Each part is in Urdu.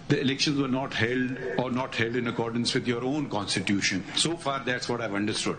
the elections were not held in accordance with your own constitution. So far, that's what I've understood.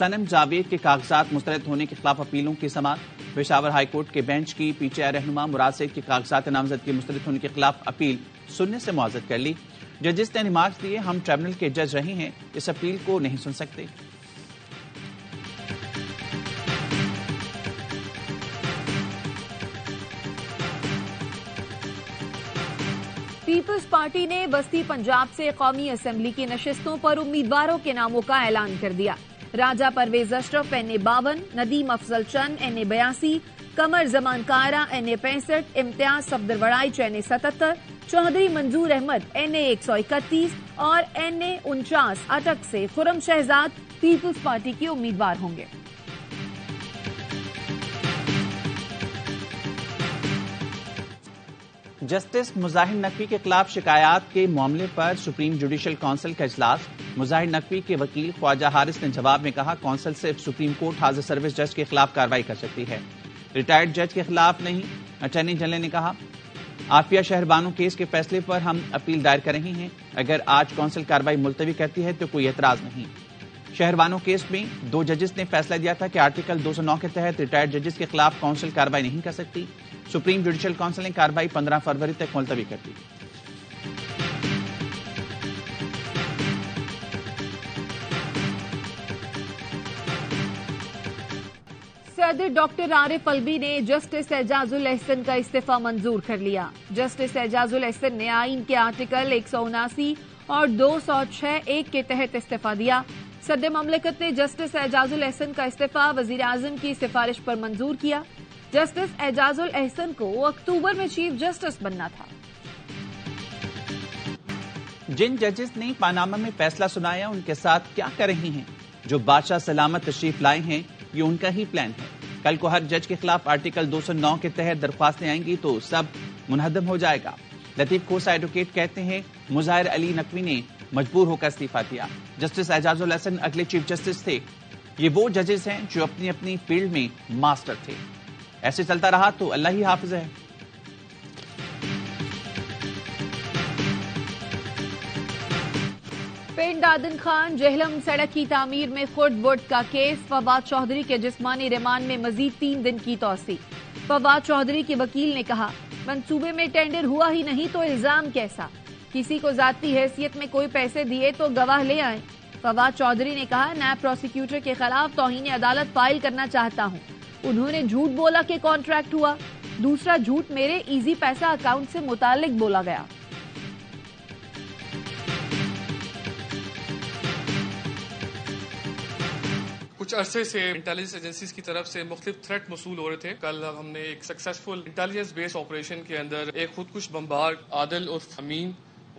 سنم جاوید کے کاغذات مسترد ہونے کے خلاف اپیلوں کی سماعت۔ پشاور ہائی کورٹ کے بینچ کی پی ٹی آئی رہنما مراد سعید کے کاغذات نامزدگی مسترد ہونے کے خلاف اپیل سننے سے معذرت کر لی۔ ججز نے ریمارکس دیے، ہم ٹریبونل کے جج رہے ہیں، اس اپیل کو نہیں سن سکتے۔ پیپلز پارٹی نے وسطی پنجاب سے قومی اسمبلی کی نشستوں پر امیدواروں کے ناموں کا اعلان کر دیا۔ راجہ پرویز اشرف NA52، ندیم افضل چند NA82، قمر زمان کارا NA65، امتیاز صفدر وڑائچ NA77، چودھری منظور احمد NA131 اور NA49 اٹک سے خرم شہزاد پیپلز پارٹی کے امیدوار ہوں گے۔ جسٹس مظاہر نقوی کے خلاف شکایات کے معاملے پر سپریم جوڈیشل کونسل کا اجلاس۔ مظاہر نقوی کے وکیل خواجہ حارث نے جواب میں کہا، کونسل صرف سپریم کورٹ حاضر سروس جج کے خلاف کارروائی کر سکتی ہے، ریٹائرڈ جج کے خلاف نہیں۔ اٹارنی جنرل نے کہا، عافیہ شہربانو کیس کے فیصلے پر ہم اپیل دائر کر رہے ہیں، اگر آج کونسل کارروائی ملتوی کرتی ہے تو کوئی اعتراض نہیں۔ شہربانو کیس میں 2 ججز نے فیصلہ دیا تھا کہ آرٹیکل 209 کے تحت ریٹائرڈ ججز کے خلاف کونسل کارروائی نہیں کر سکتی۔ سپریم جوڈیشل کونسل نے کارروائی 15 فروری تک ملتوی کر دی۔ صدر ڈاکٹر عارف الوی نے جسٹس اعجاز الاحسن کا استعفی منظور کر لیا۔ جسٹس اعجاز الاحسن نے آئین کے آرٹیکل 179 اور 206(1) کے تحت استعفی دیا۔ صدر مملکت نے جسٹس اعجاز الاحسن کا استعفی وزیر اعظم کی سفارش پر منظور کیا۔ جسٹس اعجاز الاحسن کو اکتوبر میں چیف جسٹس بننا تھا۔ جن ججز نے پاناما میں فیصلہ سنایا ان کے ساتھ کیا کر رہے ہیں؟ جو بادشاہ سلامت تشریف لائے ہیں، یہ ان کا ہی پلان ہے۔ کل کو ہر جج کے خلاف آرٹیکل 209 کے تحت درخواستیں آئیں گی تو سب منہدم ہو جائے گا۔ لطیف کھوسا ایڈوکیٹ کہتے ہیں، مظاہر علی نقوی نے مجبور ہو کر استعفی دیا۔ جسٹس اعجاز الاحسن اگلے چیف جسٹس تھے۔ یہ وہ ججز ہیں جو اپنی اپنی فیلڈ میں ماسٹر تھے۔ ایسے چلتا رہا تو اللہ ہی حافظ ہے۔ پنڈ آدن خان جہلم سڑک کی تعمیر میں خرد برد کا کیس، فواد چودھری کے جسمانی ریمانڈ میں مزید 3 دن کی توسیع۔ فواد چودھری کے وکیل نے کہا، منصوبے میں ٹینڈر ہوا ہی نہیں تو الزام کیسا؟ کسی کو ذاتی حیثیت میں کوئی پیسے دیے تو گواہ لے آئیں۔ فواد چودھری نے کہا، نیب پروسیکیوٹر کے خلاف توہین عدالت فائل کرنا چاہتا ہوں۔ انہوں نے جھوٹ بولا کہ کانٹریکٹ ہوا، دوسرا جھوٹ میرے ایزی پیسہ اکاؤنٹ سے متعلق بولا گیا۔ کچھ عرصے سے انٹیلیجنس ایجنسیز کی طرف سے مختلف تھریٹ موصول ہو رہے تھے۔ کل ہم نے ایک سکسیسفل انٹیلیجنس بیس آپریشن کے اندر ایک خودکش بمبار عادل عرف امین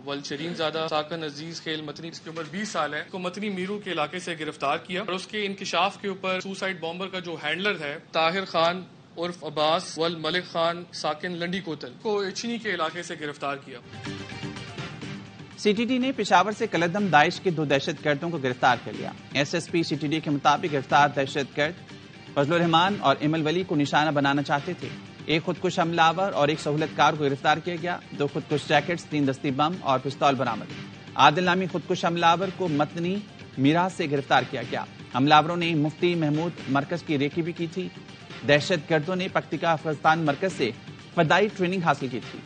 ولچرین زادہ ساکن عزیز خیل متنی، اس کی عمر 20 سال ہے، کو متنی میرو کے علاقے سے گرفتار کیا اور اس کے انکشاف کے اوپر سوسائڈ بامبر کا جو ہینڈلر ہے طاہر خان عرف عباس ول ملک خان ساکن لنڈی کوتل کو اچنی کے علاقے سے گرفتار کیا۔ سی ٹی ڈی نے پشاور سے کلدم داعش کے 2 دہشت گردوں کو گرفتار کر لیا۔ S S P C T D کے مطابق گرفتار دہشت گرد فضل الرحمان اور ایمل ولی کو نشانہ بنانا چاہتے تھے۔ ایک خودکش حملہ آور اور ایک سہولت کار کو گرفتار کیا گیا۔ 2 خودکش جیکٹس، 3 دستی بم اور پستول برآمد۔ عادل نامی خودکش حملہ آور کو متنی میراث سے گرفتار کیا گیا۔ حملہ آوروں نے مفتی محمود مرکز کی ریکی بھی کی تھی۔ دہشت گردوں نے پکتیکا افغانستان مرکز سے فدائی ٹریننگ حاصل کی تھی۔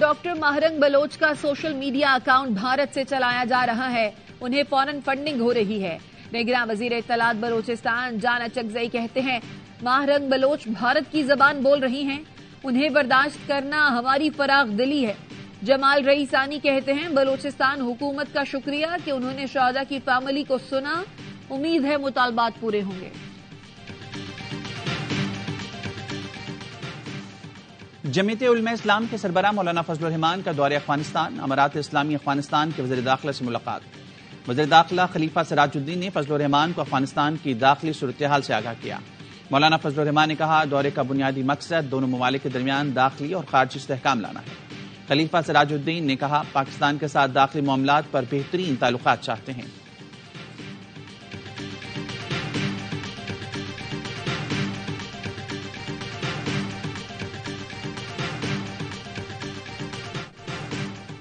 ڈاکٹر ماہرنگ بلوچ کا سوشل میڈیا اکاؤنٹ بھارت سے چلایا جا رہا ہے، انہیں فوراً فنڈنگ ہو رہی ہے۔ نگراں وزیر اطلاعات بلوچستان جانا چکزئی کہتے ہیں، ماہرنگ بلوچ بھارت کی زبان بول رہی ہیں، انہیں برداشت کرنا ہماری فراخ دلی ہے۔ جمال رئیسانی کہتے ہیں، بلوچستان حکومت کا شکریہ کہ انہوں نے شہداء کی فیملی کو سنا، امید ہے مطالبات پورے ہوں گے۔ جمعیت علماء اسلام کے سربراہ مولانا فضل الرحمان کا دورہ افغانستان، امارات اسلامی افغانستان کے وزیر داخلہ سے ملاقات۔ وزیر داخلہ خلیفہ سراج الدین نے فضل الرحمان کو افغانستان کی داخلی صورتحال سے آگاہ کیا۔ مولانا فضل الرحمان نے کہا، دورے کا بنیادی مقصد دونوں ممالک کے درمیان داخلی اور خارجی استحکام لانا ہے۔ خلیفہ سراج الدین نے کہا، پاکستان کے ساتھ داخلی معاملات پر بہترین تعلقات چاہتے ہیں۔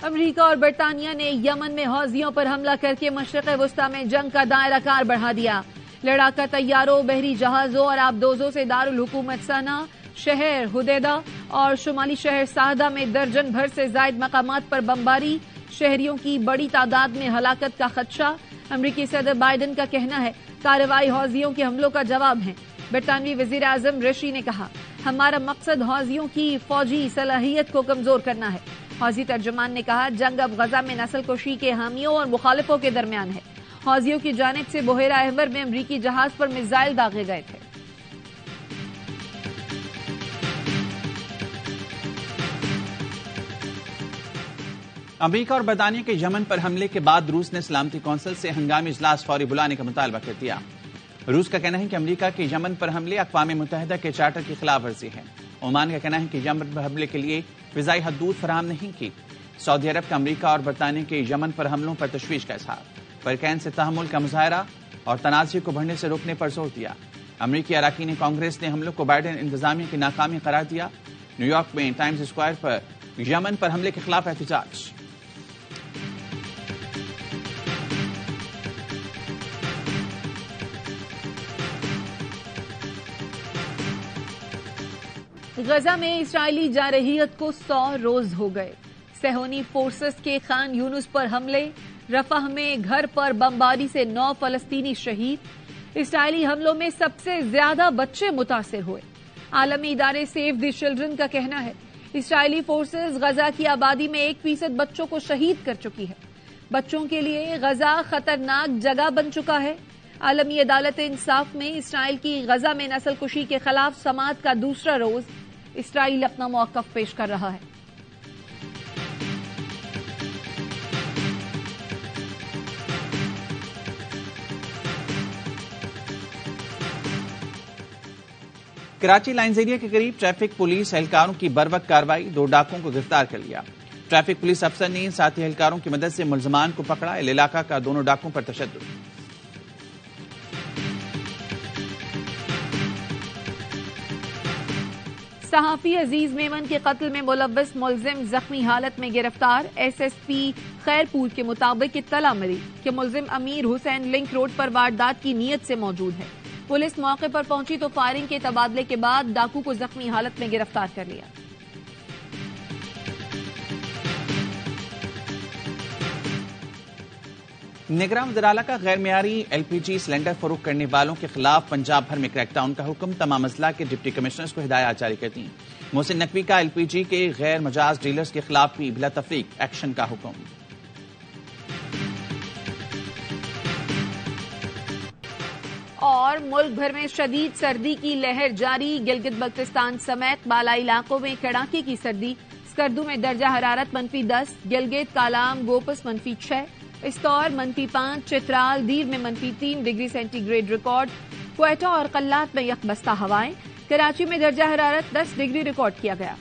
امریکہ اور برطانیہ نے یمن میں حوثیوں پر حملہ کر کے مشرق وسطی میں جنگ کا دائرہ کار بڑھا دیا. لڑاکا طیاروں، بحری جہازوں اور آبدوزوں سے دارالحکومت صنعا، شہر حدیدہ اور شمالی شہر صعدہ میں درجن بھر سے زائد مقامات پر بمباری. شہریوں کی بڑی تعداد میں ہلاکت کا خدشہ. امریکی صدر بائیڈن کا کہنا ہے کارروائی حوثیوں کے حملوں کا جواب ہے. برطانوی وزیر اعظم رشی نے کہا ہمارا مقصد حوثیوں کی فوجی صلاحیت کو کمزور کرنا ہے. حوثی ترجمان نے کہا جنگ اب غزہ میں نسل کشی کے حامیوں اور مخالفوں کے درمیان ہے. حوثیوں کی جانب سے بحیرہ احمر میں امریکی جہاز پر میزائل داغے گئے تھے. امریکہ اور برطانیہ کے یمن پر حملے کے بعد روس نے سلامتی کونسل سے ہنگامی اجلاس فوری بلانے کا مطالبہ کر دیا. روس کا کہنا ہے کہ امریکہ کے یمن پر حملے اقوام متحدہ کے چارٹر کی خلاف ورزی ہے. عمان کا کہنا ہے کہ یمن پر حملے کے لیے فضائی حدود فراہم نہیں کی. سعودی عرب کا امریکہ اور برطانیہ کے یمن پر حملوں پر تشویش کا اظہار. برکین سے تحمل کا مظاہرہ اور تنازع کو بڑھنے سے روکنے پر زور دیا. امریکی اراکین کانگریس نے حملوں کو بائیڈن انتظامیہ کی ناکامی قرار دیا. نیو یارک میں ٹائمز اسکوائر پر یمن پر حملے کے خلاف احتجاج. غزہ میں اسرائیلی جارحیت کو 100 روز ہو گئے. صہیونی فورسز کے خان یونس پر حملے. رفح میں گھر پر بمباری سے 9 فلسطینی شہید. اسرائیلی حملوں میں سب سے زیادہ بچے متاثر ہوئے. عالمی ادارے سیو دی چلڈرن کا کہنا ہے اسرائیلی فورسز غزہ کی آبادی میں 1% بچوں کو شہید کر چکی ہے. بچوں کے لیے غزہ خطرناک جگہ بن چکا ہے. عالمی عدالت انصاف میں اسرائیل کی غزہ میں نسل کشی کے خلاف سماعت کا دوسرا روز اسرائیل اپنا موقف پیش کر رہا ہے. کراچی لائنز ایریا کے قریب ٹریفک پولیس اہلکاروں کی بروقت کارروائی. 2 ڈاکوؤں کو گرفتار کر لیا. ٹریفک پولیس افسر نے ساتھی اہلکاروں کی مدد سے ملزمان کو پکڑا. علاقہ کا دونوں ڈاکوؤں پر تشدد. صحافی عزیز میمن کے قتل میں ملوث ملزم زخمی حالت میں گرفتار. ایس ایس پی خیرپور کے مطابق اطلاع ملی کہ ملزم امیر حسین لنک روڈ پر واردات کی نیت سے موجود ہے. پولیس موقع پر پہنچی تو فائرنگ کے تبادلے کے بعد ڈاکو کو زخمی حالت میں گرفتار کر لیا. نگراں وزراعلی کا غیر معیاری ایل پی جی سلنڈر فروخت کرنے والوں کے خلاف پنجاب بھر میں کریک ڈاؤن کا حکم. تمام اضلاع کے ڈپٹی کمشنرز کو ہدایات جاری کر دی. محسن نقوی کا ایل پی جی کے غیر مجاز ڈیلرز کے خلاف بھی بلا تفریق ایکشن کا حکم. اور ملک بھر میں شدید سردی کی لہر جاری. گلگت بلتستان سمیت بالائی علاقوں میں کڑاکے کی سردی. اسکردو میں درجہ حرارت -10، گلگت کالام گوپس -6، استور -5، چترال دیر میں -3 degree centigrade record. Quetta اور قلات میں یکبستہ ہوائیں. کراچی میں درجہ حرارت 10 ڈگری ریکارڈ کیا گیا.